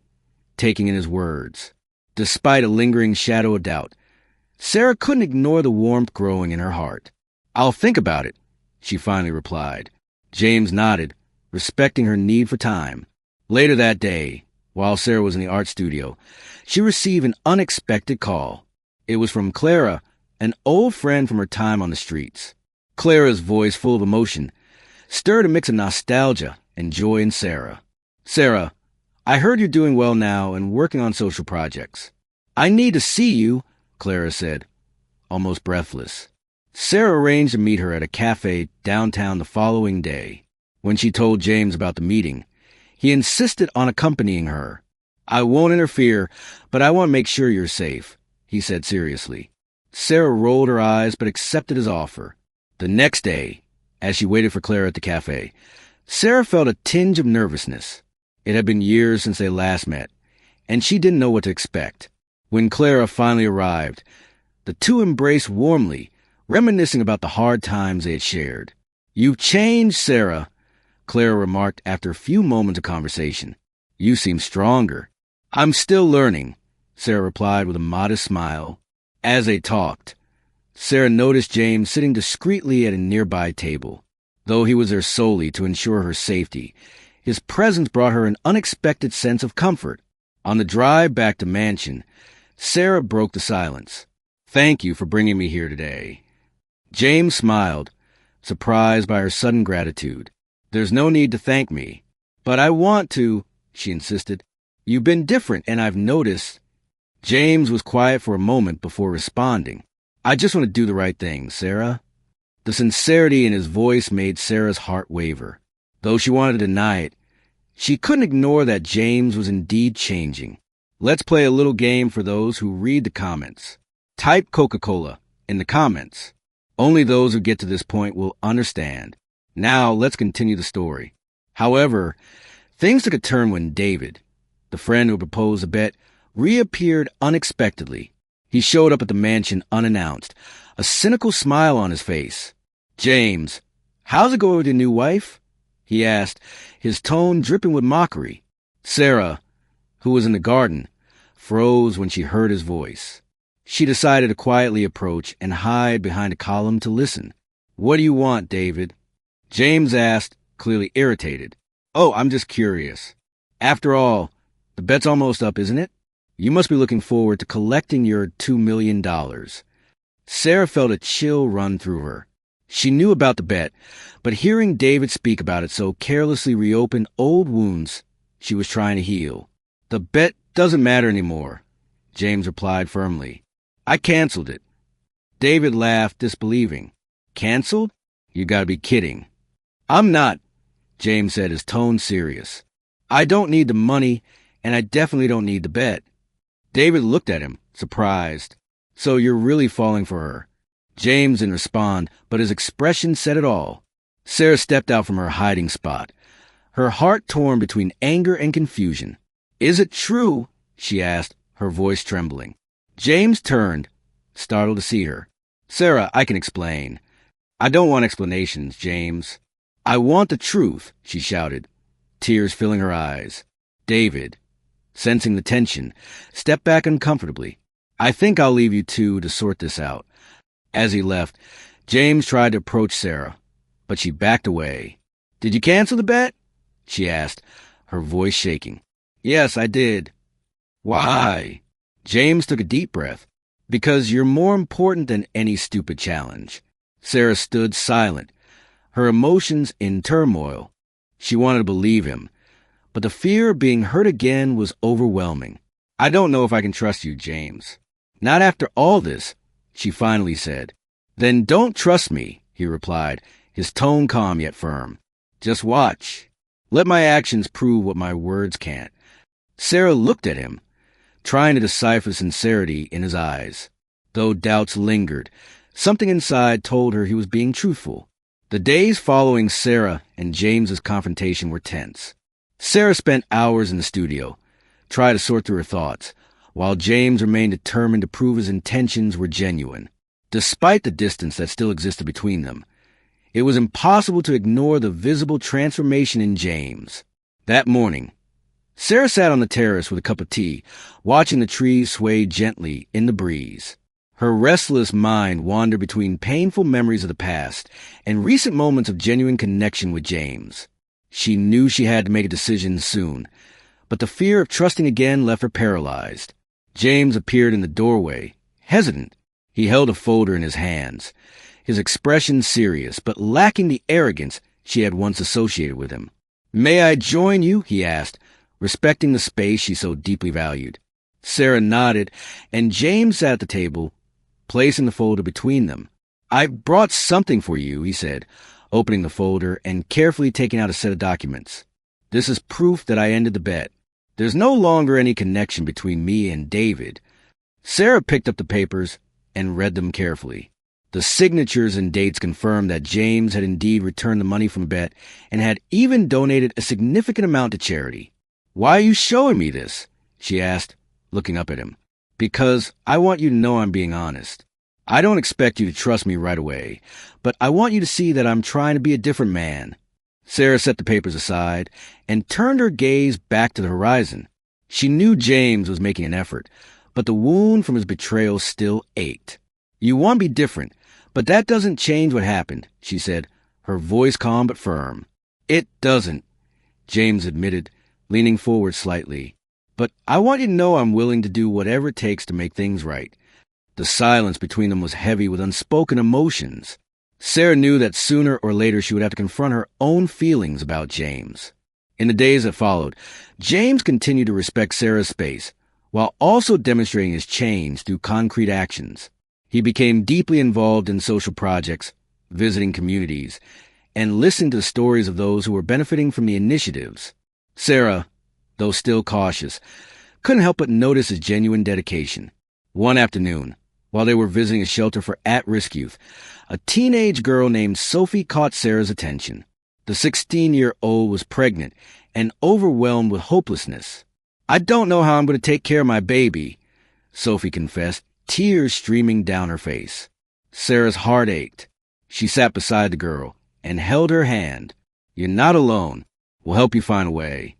taking in his words. Despite a lingering shadow of doubt, Sarah couldn't ignore the warmth growing in her heart. "I'll think about it," she finally replied. James nodded, respecting her need for time. Later that day, while Sarah was in the art studio, she received an unexpected call. It was from Clara, an old friend from her time on the streets. Clara's voice, full of emotion, stirred a mix of nostalgia and joy in Sarah. "Sarah, I heard you're doing well now and working on social projects. I need to see you," Clara said, almost breathless. Sarah arranged to meet her at a cafe downtown the following day. When she told James about the meeting, he insisted on accompanying her. "I won't interfere, but I want to make sure you're safe," he said seriously. Sarah rolled her eyes but accepted his offer. The next day, as she waited for Clara at the cafe, Sarah felt a tinge of nervousness. It had been years since they last met, and she didn't know what to expect. When Clara finally arrived, the two embraced warmly, reminiscing about the hard times they had shared. "You've changed, Sarah," Clara remarked after a few moments of conversation. "You seem stronger." "I'm still learning," Sarah replied with a modest smile. As they talked, Sarah noticed James sitting discreetly at a nearby table. Though he was there solely to ensure her safety, his presence brought her an unexpected sense of comfort. On the drive back to mansion, Sarah broke the silence. Thank you for bringing me here today. James smiled, surprised by her sudden gratitude. There's no need to thank me. But I want to, she insisted. You've been different, and I've noticed. James was quiet for a moment before responding. I just want to do the right thing, Sarah. The sincerity in his voice made Sarah's heart waver. Though she wanted to deny it, she couldn't ignore that James was indeed changing. Let's play a little game for those who read the comments. Type Coca-Cola in the comments. Only those who get to this point will understand. Now, let's continue the story. However, things took a turn when David, the friend who proposed the bet, reappeared unexpectedly. He showed up at the mansion unannounced, a cynical smile on his face. James, how's it going with your new wife? He asked, his tone dripping with mockery. Sarah, who was in the garden, froze when she heard his voice. She decided to quietly approach and hide behind a column to listen. What do you want, David? James asked, clearly irritated. Oh, I'm just curious. After all, the bet's almost up, isn't it? You must be looking forward to collecting your $2 million. Sarah felt a chill run through her. She knew about the bet, but hearing David speak about it so carelessly reopened old wounds she was trying to heal. The bet doesn't matter anymore, James replied firmly. I canceled it. David laughed, disbelieving. Canceled? You gotta be kidding. I'm not, James said, his tone serious. I don't need the money, and I definitely don't need the bet. David looked at him, surprised. So you're really falling for her? James didn't respond, but his expression said it all. Sarah stepped out from her hiding spot, her heart torn between anger and confusion. Is it true? She asked, her voice trembling. James turned, startled to see her. Sarah, I can explain. I don't want explanations, James. I want the truth, she shouted, tears filling her eyes. David, sensing the tension, stepped back uncomfortably. I think I'll leave you two to sort this out. As he left, James tried to approach Sarah, but she backed away. Did you cancel the bet? She asked, her voice shaking. Yes, I did. Why? James took a deep breath. Because you're more important than any stupid challenge. Sarah stood silent, her emotions in turmoil. She wanted to believe him, but the fear of being hurt again was overwhelming. I don't know if I can trust you, James. Not after all this, she finally said. Then don't trust me, he replied, his tone calm yet firm. Just watch. Let my actions prove what my words can't. Sarah looked at him, trying to decipher sincerity in his eyes. Though doubts lingered, something inside told her he was being truthful. The days following Sarah and James's confrontation were tense. Sarah spent hours in the studio, trying to sort through her thoughts, while James remained determined to prove his intentions were genuine. Despite the distance that still existed between them, it was impossible to ignore the visible transformation in James. That morning, Sarah sat on the terrace with a cup of tea, watching the trees sway gently in the breeze. Her restless mind wandered between painful memories of the past and recent moments of genuine connection with James. She knew she had to make a decision soon, but the fear of trusting again left her paralyzed. James appeared in the doorway, hesitant. He held a folder in his hands, his expression serious, but lacking the arrogance she had once associated with him. May I join you? He asked, respecting the space she so deeply valued. Sarah nodded, and James sat at the table, placing the folder between them. I brought something for you, he said, opening the folder and carefully taking out a set of documents. This is proof that I ended the bet. There's no longer any connection between me and David. Sarah picked up the papers and read them carefully. The signatures and dates confirmed that James had indeed returned the money from the bet and had even donated a significant amount to charity. Why are you showing me this? She asked, looking up at him. Because I want you to know I'm being honest. I don't expect you to trust me right away, but I want you to see that I'm trying to be a different man. Sarah set the papers aside and turned her gaze back to the horizon. She knew James was making an effort, but the wound from his betrayal still ached. "You want to be different, but that doesn't change what happened," she said, her voice calm but firm. "It doesn't," James admitted, leaning forward slightly. "But I want you to know I'm willing to do whatever it takes to make things right." The silence between them was heavy with unspoken emotions. Sarah knew that sooner or later she would have to confront her own feelings about James. In the days that followed, James continued to respect Sarah's space, while also demonstrating his change through concrete actions. He became deeply involved in social projects, visiting communities, and listening to the stories of those who were benefiting from the initiatives. Sarah, though still cautious, couldn't help but notice his genuine dedication. One afternoon, while they were visiting a shelter for at-risk youth, a teenage girl named Sophie caught Sarah's attention. The 16-year-old was pregnant and overwhelmed with hopelessness. "I don't know how I'm going to take care of my baby," Sophie confessed, tears streaming down her face. Sarah's heart ached. She sat beside the girl and held her hand. "You're not alone. We'll help you find a way."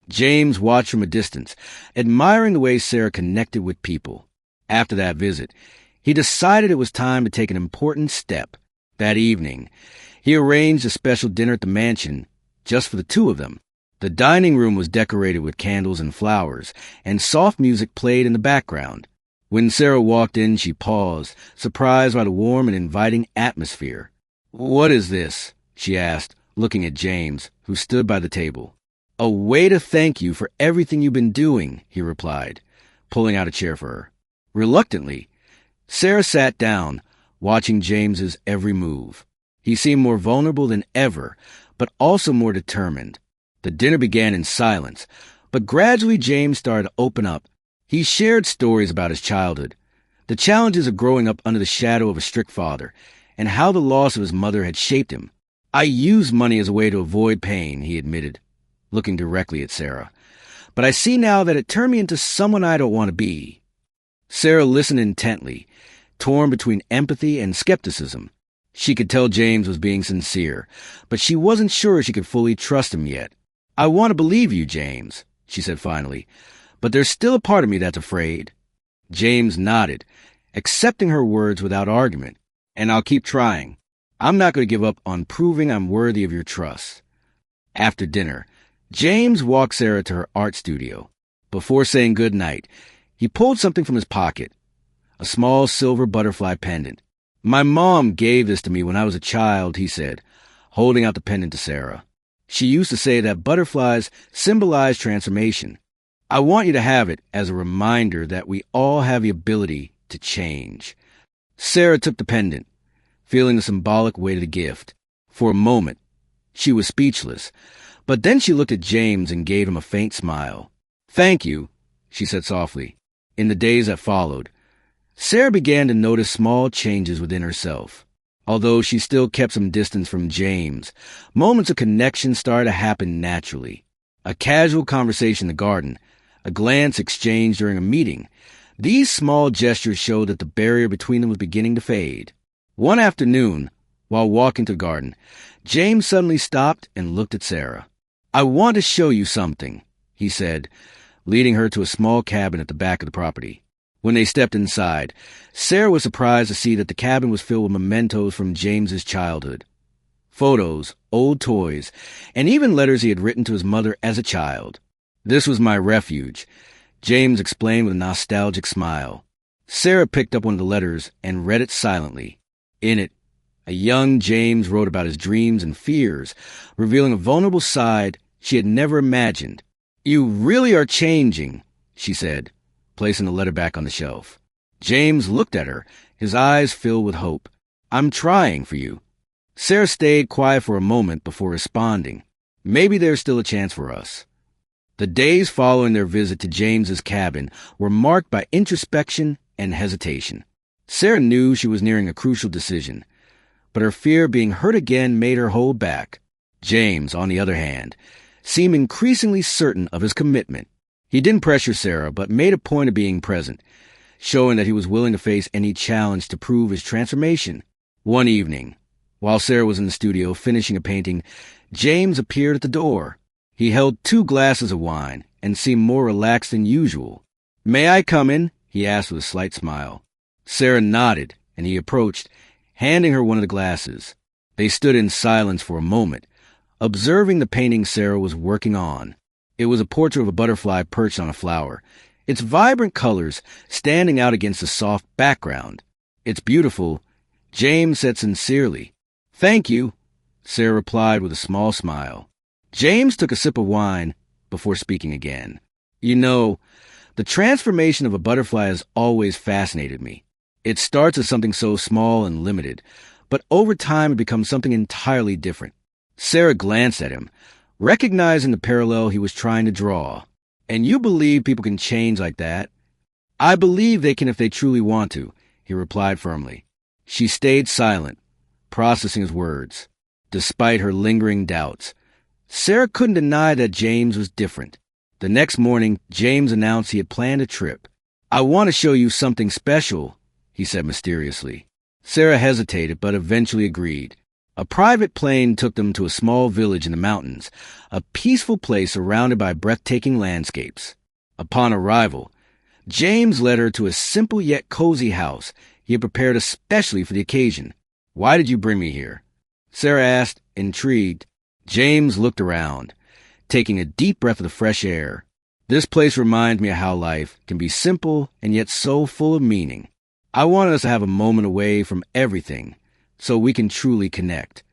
James watched from a distance, admiring the way Sarah connected with people. After that visit, he decided it was time to take an important step. That evening, he arranged a special dinner at the mansion just for the two of them. The dining room was decorated with candles and flowers, and soft music played in the background. When Sarah walked in, she paused, surprised by the warm and inviting atmosphere. "What is this?" she asked, looking at James, who stood by the table. "A way to thank you for everything you've been doing," he replied, pulling out a chair for her. Reluctantly, Sarah sat down, watching James's every move. He seemed more vulnerable than ever, but also more determined. The dinner began in silence, but gradually James started to open up. He shared stories about his childhood, the challenges of growing up under the shadow of a strict father, and how the loss of his mother had shaped him. "I used money as a way to avoid pain," he admitted, looking directly at Sarah. "But I see now that it turned me into someone I don't want to be." Sarah listened intently, torn between empathy and skepticism. She could tell James was being sincere, but she wasn't sure she could fully trust him yet. "I want to believe you, James," she said finally, "but there's still a part of me that's afraid." James nodded, accepting her words without argument. "And I'll keep trying. I'm not going to give up on proving I'm worthy of your trust." After dinner, James walked Sarah to her art studio. Before saying good night, he pulled something from his pocket, a small silver butterfly pendant. "My mom gave this to me when I was a child," he said, holding out the pendant to Sarah. "She used to say that butterflies symbolize transformation. I want you to have it as a reminder that we all have the ability to change." Sarah took the pendant, feeling the symbolic weight of the gift. For a moment, she was speechless, but then she looked at James and gave him a faint smile. "Thank you," she said softly. In the days that followed, Sarah began to notice small changes within herself. Although she still kept some distance from James, moments of connection started to happen naturally. A casual conversation in the garden, a glance exchanged during a meeting. These small gestures showed that the barrier between them was beginning to fade. One afternoon, while walking to the garden, James suddenly stopped and looked at Sarah. "I want to show you something," he said, leading her to a small cabin at the back of the property. When they stepped inside, Sarah was surprised to see that the cabin was filled with mementos from James's childhood. Photos, old toys, and even letters he had written to his mother as a child. "This was my refuge," James explained with a nostalgic smile. Sarah picked up one of the letters and read it silently. In it, a young James wrote about his dreams and fears, revealing a vulnerable side she had never imagined. "You really are changing," she said, placing the letter back on the shelf. James looked at her, his eyes filled with hope. "I'm trying for you." Sarah stayed quiet for a moment before responding. "Maybe there's still a chance for us." The days following their visit to James's cabin were marked by introspection and hesitation. Sarah knew she was nearing a crucial decision, but her fear of being hurt again made her hold back. James, on the other hand, seemed increasingly certain of his commitment. He didn't pressure Sarah, but made a point of being present, showing that he was willing to face any challenge to prove his transformation. One evening, while Sarah was in the studio finishing a painting, James appeared at the door. He held 2 glasses of wine and seemed more relaxed than usual. "May I come in?" he asked with a slight smile. Sarah nodded, and he approached, handing her one of the glasses. They stood in silence for a moment, observing the painting Sarah was working on. It was a portrait of a butterfly perched on a flower, its vibrant colors standing out against a soft background. "It's beautiful," James said sincerely. "Thank you," Sarah replied with a small smile. James took a sip of wine before speaking again. "You know, the transformation of a butterfly has always fascinated me. It starts as something so small and limited, but over time it becomes something entirely different." Sarah glanced at him, recognizing the parallel he was trying to draw. "And you believe people can change like that?" "I believe they can if they truly want to," he replied firmly. She stayed silent, processing his words. Despite her lingering doubts, Sarah couldn't deny that James was different. The next morning, James announced he had planned a trip. "I want to show you something special," he said mysteriously. Sarah hesitated, but eventually agreed. A private plane took them to a small village in the mountains, a peaceful place surrounded by breathtaking landscapes. Upon arrival, James led her to a simple yet cozy house he had prepared especially for the occasion. "Why did you bring me here?" Sarah asked, intrigued. James looked around, taking a deep breath of the fresh air. "This place reminds me of how life can be simple and yet so full of meaning. I wanted us to have a moment away from everything, so we can truly connect."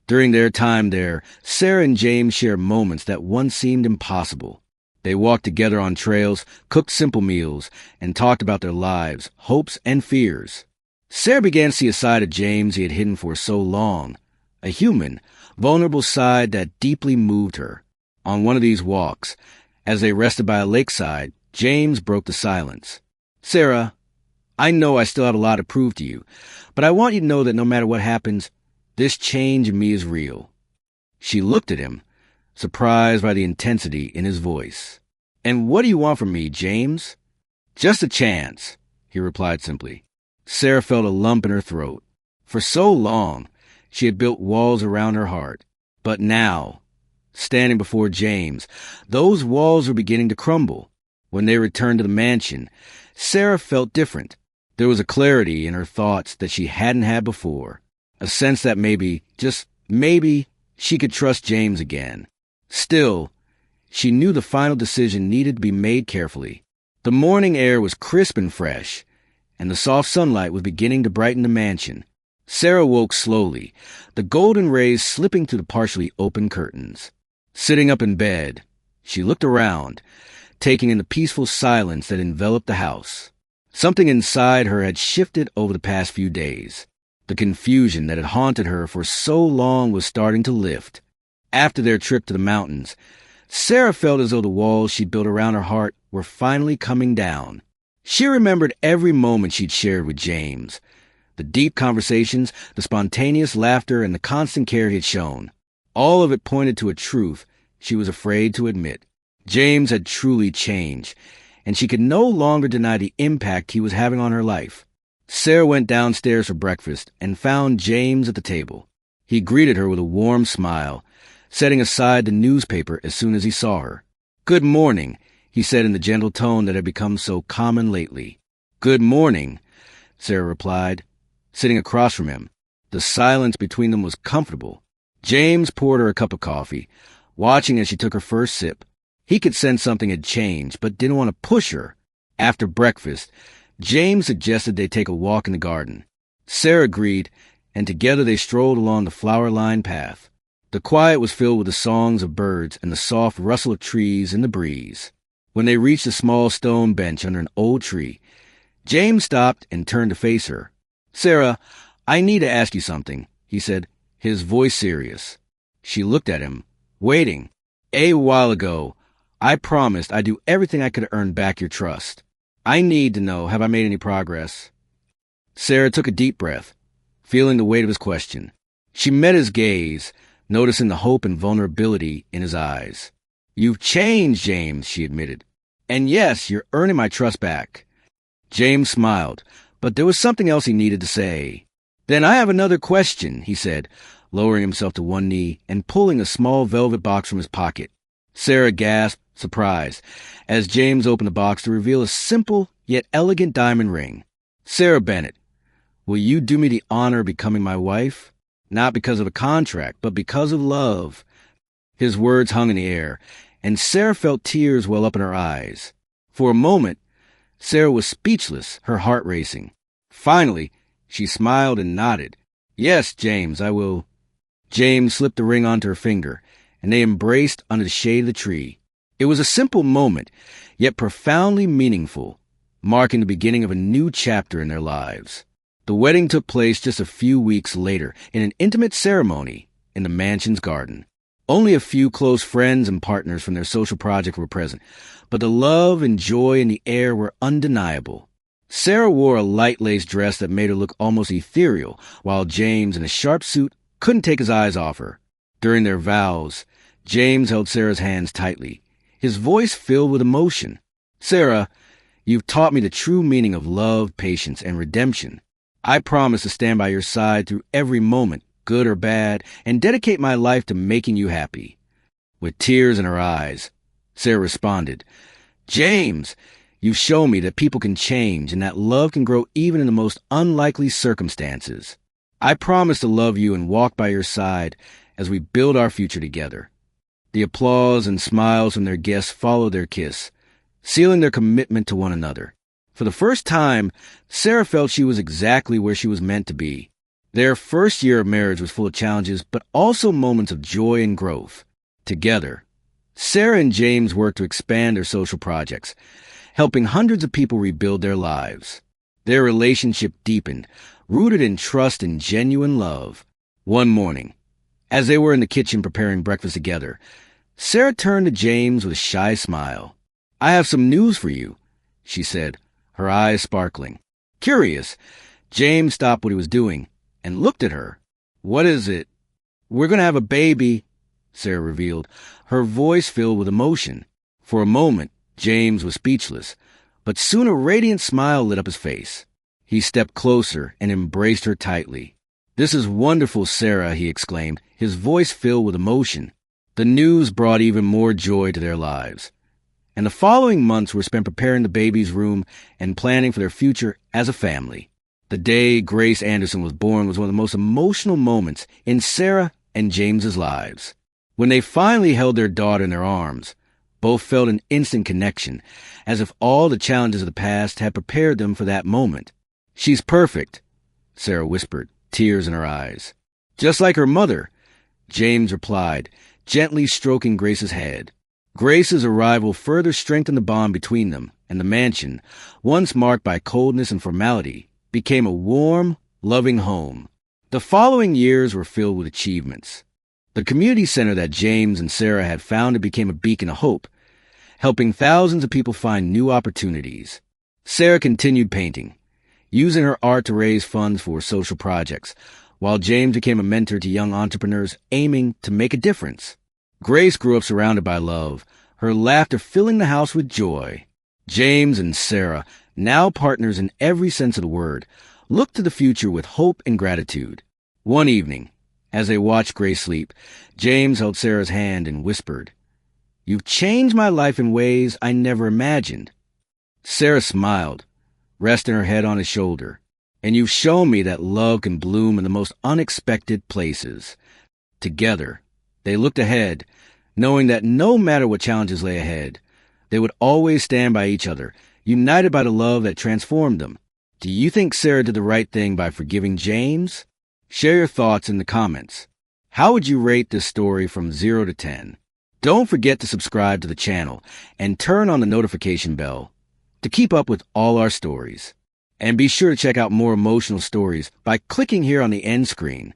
During their time there, Sarah and James shared moments that once seemed impossible. They walked together on trails, cooked simple meals, and talked about their lives, hopes, and fears. Sarah began to see a side of James he had hidden for so long, a human, vulnerable side that deeply moved her. On one of these walks, as they rested by a lakeside, James broke the silence. "Sarah, I know I still have a lot to prove to you, but I want you to know that no matter what happens, this change in me is real." She looked at him, surprised by the intensity in his voice. "And what do you want from me, James?" "Just a chance," he replied simply. Sarah felt a lump in her throat. For so long, she had built walls around her heart. But now, standing before James, those walls were beginning to crumble. When they returned to the mansion, Sarah felt different. There was a clarity in her thoughts that she hadn't had before, a sense that maybe, just maybe, she could trust James again. Still, she knew the final decision needed to be made carefully. The morning air was crisp and fresh, and the soft sunlight was beginning to brighten the mansion. Sarah woke slowly, the golden rays slipping through the partially open curtains. Sitting up in bed, she looked around, taking in the peaceful silence that enveloped the house. Something inside her had shifted over the past few days. The confusion that had haunted her for so long was starting to lift. After their trip to the mountains, Sarah felt as though the walls she'd built around her heart were finally coming down. She remembered every moment she'd shared with James, the deep conversations, the spontaneous laughter, and the constant care he had shown. All of it pointed to a truth she was afraid to admit. James had truly changed, and she could no longer deny the impact he was having on her life. Sarah went downstairs for breakfast and found James at the table. He greeted her with a warm smile, setting aside the newspaper as soon as he saw her. "Good morning," he said in the gentle tone that had become so common lately. "Good morning," Sarah replied, sitting across from him. The silence between them was comfortable. James poured her a cup of coffee, watching as she took her first sip. He could sense something had changed, but didn't want to push her. After breakfast, James suggested they take a walk in the garden. Sarah agreed, and together they strolled along the flower-lined path. The quiet was filled with the songs of birds and the soft rustle of trees in the breeze. When they reached a small stone bench under an old tree, James stopped and turned to face her. "Sarah, I need to ask you something," he said, his voice serious. She looked at him, waiting. "A while ago, I promised I'd do everything I could to earn back your trust. I need to know, have I made any progress?" Sarah took a deep breath, feeling the weight of his question. She met his gaze, noticing the hope and vulnerability in his eyes. "You've changed, James," she admitted. "And yes, you're earning my trust back." James smiled, but there was something else he needed to say. "Then I have another question," he said, lowering himself to one knee and pulling a small velvet box from his pocket. Sarah gasped, surprised, as James opened the box to reveal a simple yet elegant diamond ring. Sarah Bennett, will you do me the honor of becoming my wife? Not because of a contract, but because of love. His words hung in the air, and Sarah felt tears well up in her eyes. For a moment, Sarah was speechless, her heart racing. Finally, she smiled and nodded. Yes, James, I will. James slipped the ring onto her finger, and they embraced under the shade of the tree. It was a simple moment, yet profoundly meaningful, marking the beginning of a new chapter in their lives. The wedding took place just a few weeks later in an intimate ceremony in the mansion's garden. Only a few close friends and partners from their social project were present, but the love and joy in the air were undeniable. Sarah wore a light-lace dress that made her look almost ethereal, while James, in a sharp suit, couldn't take his eyes off her. During their vows, James held Sarah's hands tightly, his voice filled with emotion. Sarah, you've taught me the true meaning of love, patience, and redemption. I promise to stand by your side through every moment, good or bad, and dedicate my life to making you happy. With tears in her eyes, Sarah responded, James, you've shown me that people can change and that love can grow even in the most unlikely circumstances. I promise to love you and walk by your side as we build our future together. The applause and smiles from their guests followed their kiss, sealing their commitment to one another. For the first time, Sarah felt she was exactly where she was meant to be. Their first year of marriage was full of challenges, but also moments of joy and growth. Together, Sarah and James worked to expand their social projects, helping hundreds of people rebuild their lives. Their relationship deepened, rooted in trust and genuine love. One morning, as they were in the kitchen preparing breakfast together, Sarah turned to James with a shy smile. I have some news for you, she said, her eyes sparkling. Curious, James stopped what he was doing and looked at her. What is it? We're going to have a baby, Sarah revealed, her voice filled with emotion. For a moment, James was speechless, but soon a radiant smile lit up his face. He stepped closer and embraced her tightly. This is wonderful, Sarah, he exclaimed, his voice filled with emotion. The news brought even more joy to their lives. And the following months were spent preparing the baby's room and planning for their future as a family. The day Grace Anderson was born was one of the most emotional moments in Sarah and James's lives. When they finally held their daughter in their arms, both felt an instant connection, as if all the challenges of the past had prepared them for that moment. She's perfect, Sarah whispered, tears in her eyes. Just like her mother, James replied, gently stroking Grace's head. Grace's arrival further strengthened the bond between them, and the mansion, once marked by coldness and formality, became a warm, loving home. The following years were filled with achievements. The community center that James and Sarah had founded became a beacon of hope, helping thousands of people find new opportunities. Sarah continued painting, using her art to raise funds for social projects, while James became a mentor to young entrepreneurs aiming to make a difference. Grace grew up surrounded by love, her laughter filling the house with joy. James and Sarah, now partners in every sense of the word, looked to the future with hope and gratitude. One evening, as they watched Grace sleep, James held Sarah's hand and whispered, You've changed my life in ways I never imagined. Sarah smiled, resting her head on his shoulder. And you've shown me that love can bloom in the most unexpected places. Together, they looked ahead, knowing that no matter what challenges lay ahead, they would always stand by each other, united by the love that transformed them. Do you think Sarah did the right thing by forgiving James? Share your thoughts in the comments. How would you rate this story from 0 to 10? Don't forget to subscribe to the channel and turn on the notification bell to keep up with all our stories. And be sure to check out more emotional stories by clicking here on the end screen.